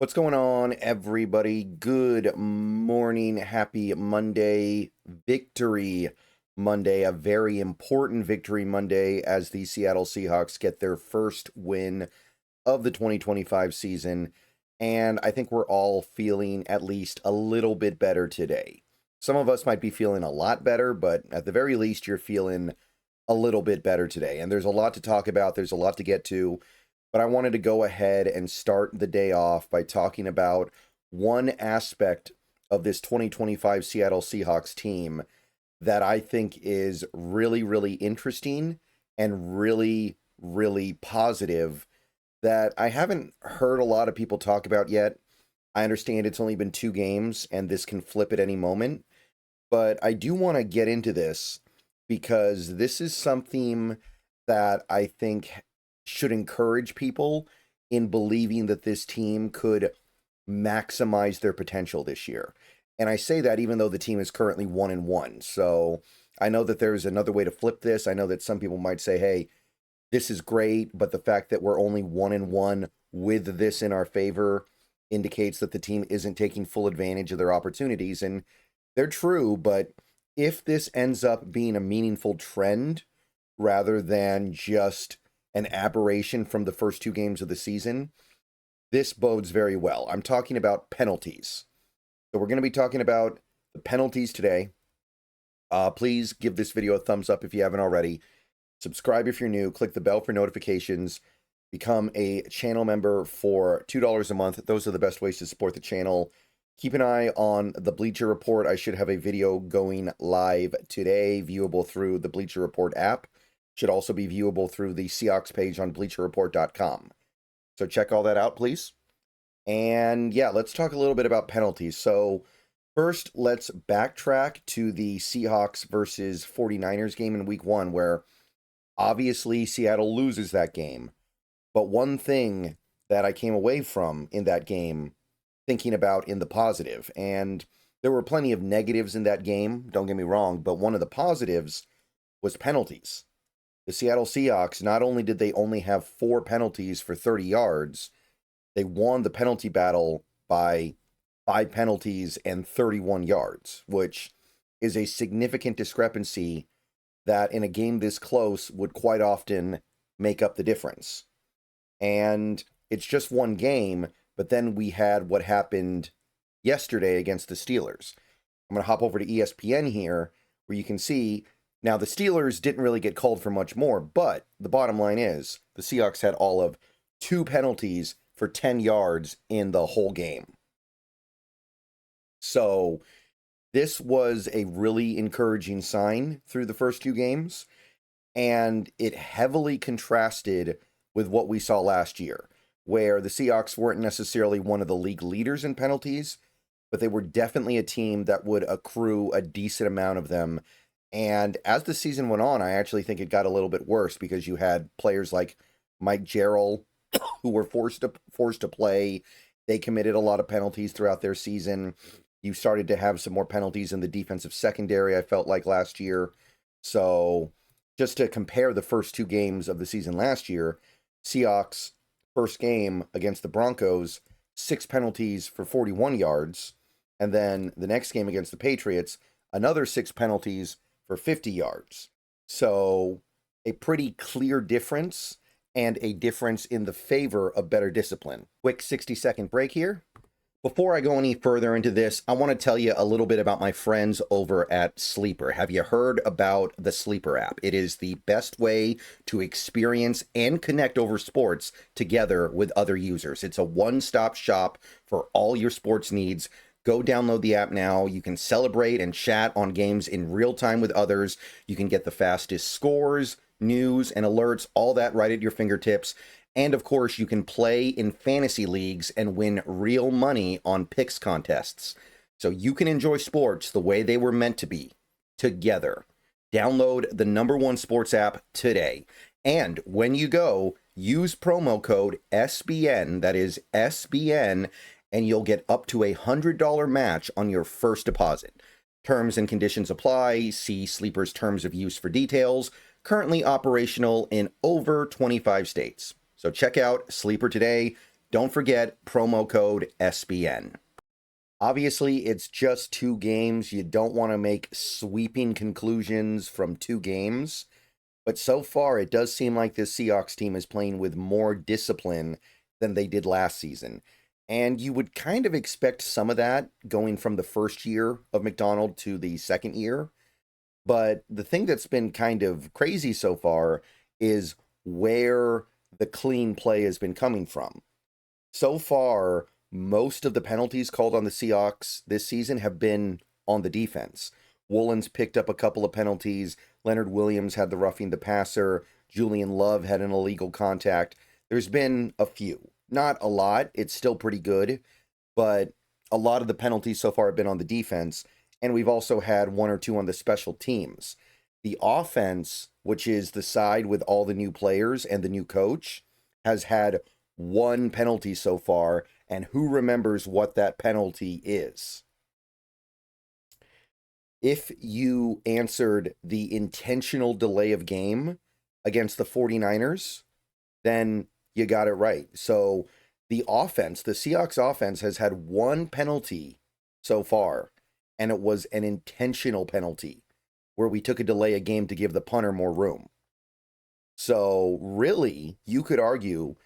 What's going on, everybody? Good morning. Happy Monday. Victory Monday. A very important victory Monday as the Seattle Seahawks get their first win of the 2025 season. And I think we're all feeling at least a little bit better today. Some of us might be feeling a lot better, but at the very least, you're feeling a little bit better today. And there's a lot to talk about. There's a lot to get to. But I wanted to go ahead and start the day off by talking about one aspect of this 2025 Seattle Seahawks team that I think is really, really interesting and really, really positive that I haven't heard a lot of people talk about yet. I understand it's only been 2 games and this can flip at any moment, but I do want to get into this because this is something that I think should encourage people in believing that this team could maximize their potential this year. And I say that even though the team is currently 1-1. So I know that there's another way to flip this. I know that some people might say, hey, this is great, but the fact that we're only 1-1 with this in our favor indicates that the team isn't taking full advantage of their opportunities. And they're true, but if this ends up being a meaningful trend rather than just an aberration from the first 2 games of the season, this bodes very well. I'm talking about penalties. So we're going to be talking about the penalties today. Please give this video a thumbs up if you haven't already. Subscribe if you're new. Click the bell for notifications. Become a channel member for $2 a month. Those are the best ways to support the channel. Keep an eye on the Bleacher Report. I should have a video going live today, viewable through the Bleacher Report app. Should also be viewable through the Seahawks page on bleacherreport.com. So check all that out, please. And yeah, let's talk a little bit about penalties. So first, let's backtrack to the Seahawks versus 49ers game in week 1, where obviously Seattle loses that game. But one thing that I came away from in that game thinking about in the positive, and there were plenty of negatives in that game, don't get me wrong, but one of the positives was penalties. The Seattle Seahawks, not only did they only have 4 penalties for 30 yards, they won the penalty battle by 5 penalties and 31 yards, which is a significant discrepancy that in a game this close would quite often make up the difference. And it's just 1 game, but then we had what happened yesterday against the Steelers. I'm going to hop over to ESPN here, where you can see now, the Steelers didn't really get called for much more, but the bottom line is the Seahawks had all of 2 penalties for 10 yards in the whole game. So this was a really encouraging sign through the first 2 games, and it heavily contrasted with what we saw last year, where the Seahawks weren't necessarily one of the league leaders in penalties, but they were definitely a team that would accrue a decent amount of them. And as the season went on, I actually think it got a little bit worse because you had players like Mike Jarrell who were forced to play. They committed a lot of penalties throughout their season. You started to have some more penalties in the defensive secondary, I felt like, last year. So just to compare the first 2 games of the season last year, Seahawks first game against the Broncos, 6 penalties for 41 yards. And then the next game against the Patriots, another 6 penalties for 50 yards. So a pretty clear difference and a difference in the favor of better discipline. Quick 60-second break here. Before I go any further into this, I want to tell you a little bit about my friends over at Sleeper. Have you heard about the Sleeper app? It is the best way to experience and connect over sports together with other users. It's a one-stop shop for all your sports needs. Go download the app now. You can celebrate and chat on games in real time with others. You can get the fastest scores, news, and alerts, all that right at your fingertips. And of course, you can play in fantasy leagues and win real money on picks contests. So you can enjoy sports the way they were meant to be, together. Download the #1 sports app today. And when you go, use promo code SBN, that is SBN, and you'll get up to $100 match on your first deposit. Terms and conditions apply. See Sleeper's terms of use for details. Currently operational in over 25 states. So check out Sleeper today. Don't forget promo code SBN. Obviously, it's just 2 games. You don't want to make sweeping conclusions from 2 games. But so far, it does seem like this Seahawks team is playing with more discipline than they did last season. And you would kind of expect some of that going from the first year of McDonald to the second year. But the thing that's been kind of crazy so far is where the clean play has been coming from. So far, most of the penalties called on the Seahawks this season have been on the defense. Woolen's picked up a couple of penalties. Leonard Williams had the roughing the passer. Julian Love had an illegal contact. There's been a few. Not a lot. It's still pretty good. But a lot of the penalties so far have been on the defense. And we've also had 1 or 2 on the special teams. The offense, which is the side with all the new players and the new coach, has had 1 penalty so far, and who remembers what that penalty is? If you answered the intentional delay of game against the 49ers, then you got it right. So the offense, the Seahawks offense, has had 1 penalty so far, and it was an intentional penalty where we took a delay of game to give the punter more room. So really, you could argue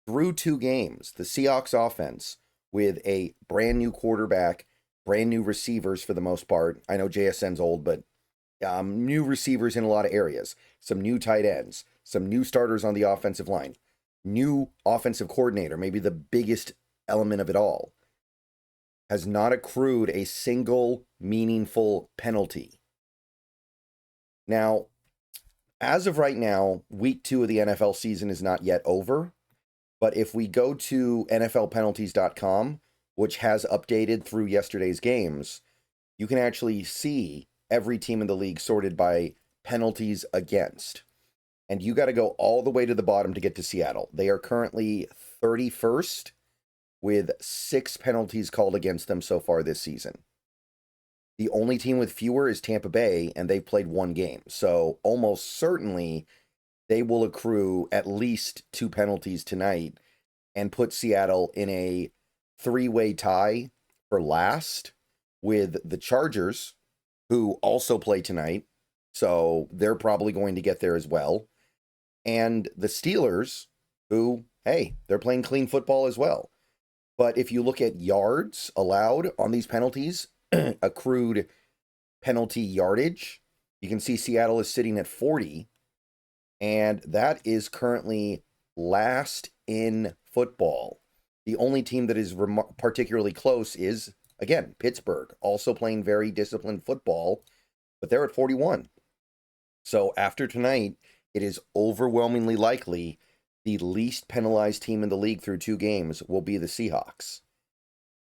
through 2 games, the Seahawks offense with a brand new quarterback, brand new receivers for the most part. I know JSN's old, but new receivers in a lot of areas. Some new tight ends, some new starters on the offensive line, new offensive coordinator, maybe the biggest element of it all, has not accrued a single meaningful penalty. Now, as of right now, week 2 of the NFL season is not yet over. But if we go to NFLpenalties.com, which has updated through yesterday's games, you can actually see every team in the league sorted by penalties against. And you got to go all the way to the bottom to get to Seattle. They are currently 31st with 6 penalties called against them so far this season. The only team with fewer is Tampa Bay, and they've played 1 game. So almost certainly they will accrue at least 2 penalties tonight and put Seattle in a 3-way tie for last with the Chargers, who also play tonight. So they're probably going to get there as well. And the Steelers, who, hey, they're playing clean football as well. But if you look at yards allowed on these penalties, accrued penalty yardage, you can see Seattle is sitting at 40. And that is currently last in football. The only team that is particularly close is, again, Pittsburgh, also playing very disciplined football, but they're at 41. So after tonight, it is overwhelmingly likely the least penalized team in the league through 2 games will be the Seahawks.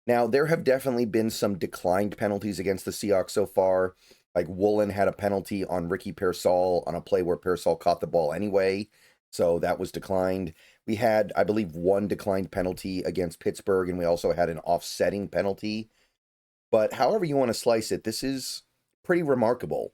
Now, there have definitely been some declined penalties against the Seahawks so far. Like Woolen had a penalty on Ricky Pearsall on a play where Pearsall caught the ball anyway, so that was declined. We had, I believe, 1 declined penalty against Pittsburgh, and we also had an offsetting penalty. But however you want to slice it, this is pretty remarkable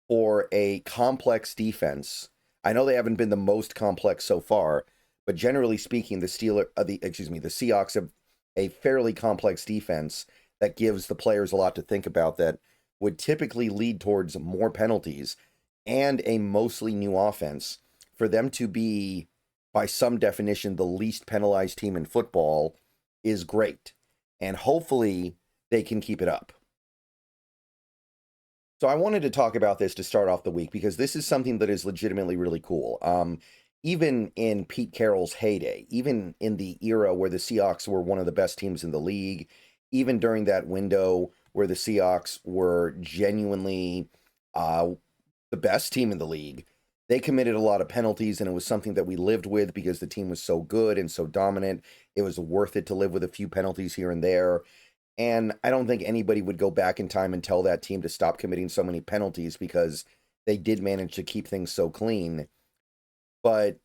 for a complex defense. I know they haven't been the most complex so far, but generally speaking, the Seahawks have a fairly complex defense that gives the players a lot to think about that would typically lead towards more penalties and a mostly new offense. For them to be, by some definition, the least penalized team in football is great. And hopefully they can keep it up. So I wanted to talk about this to start off the week because this is something that is legitimately really cool. Even in Pete Carroll's heyday, even in the era where the Seahawks were one of the best teams in the league, even during that window where the Seahawks were genuinely the best team in the league, they committed a lot of penalties, and it was something that we lived with because the team was so good and so dominant. It was worth it to live with a few penalties here and there. And I don't think anybody would go back in time and tell that team to stop committing so many penalties because they did manage to keep things so clean. But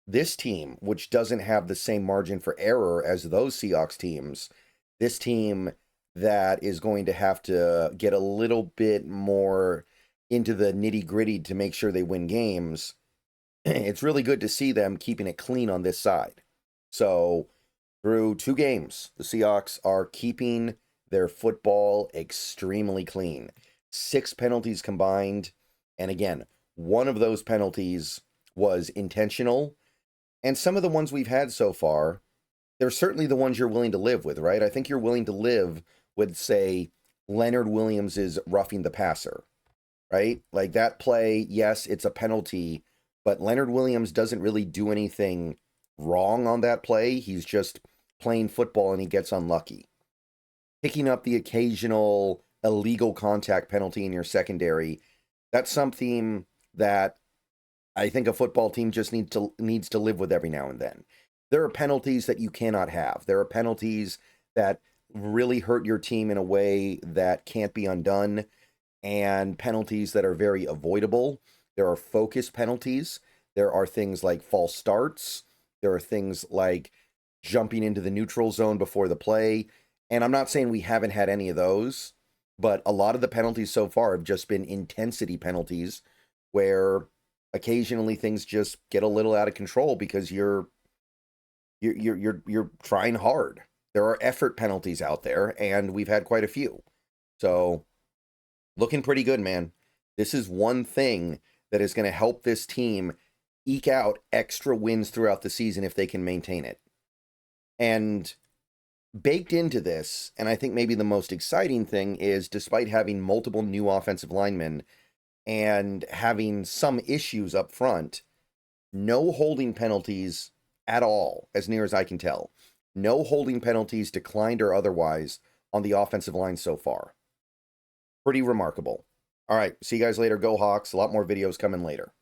this team, which doesn't have the same margin for error as those Seahawks teams, this team that is going to have to get a little bit more into the nitty-gritty to make sure they win games, it's really good to see them keeping it clean on this side. So Through 2 games, the Seahawks are keeping their football extremely clean. 6 penalties combined. And again, one of those penalties was intentional. And some of the ones we've had so far, they're certainly the ones you're willing to live with, right? I think you're willing to live with, say, Leonard Williams' roughing the passer, right? Like that play, yes, it's a penalty, but Leonard Williams doesn't really do anything wrong on that play. He's just playing football and he gets unlucky. Picking up the occasional illegal contact penalty in your secondary, that's something that I think a football team just needs to live with every now and then. There are penalties that you cannot have. There are penalties that really hurt your team in a way that can't be undone, and penalties that are very avoidable. There are focus penalties. There are things like false starts. There are things like jumping into the neutral zone before the play. And I'm not saying we haven't had any of those, but a lot of the penalties so far have just been intensity penalties where occasionally things just get a little out of control because you're trying hard. There are effort penalties out there, and we've had quite a few. So, looking pretty good, man. This is one thing that is going to help this team eke out extra wins throughout the season if they can maintain it. And baked into this, and I think maybe the most exciting thing is, despite having multiple new offensive linemen and having some issues up front, no holding penalties at all, as near as I can tell. No holding penalties, declined or otherwise, on the offensive line so far. Pretty remarkable. All right, see you guys later. Go Hawks. A lot more videos coming later.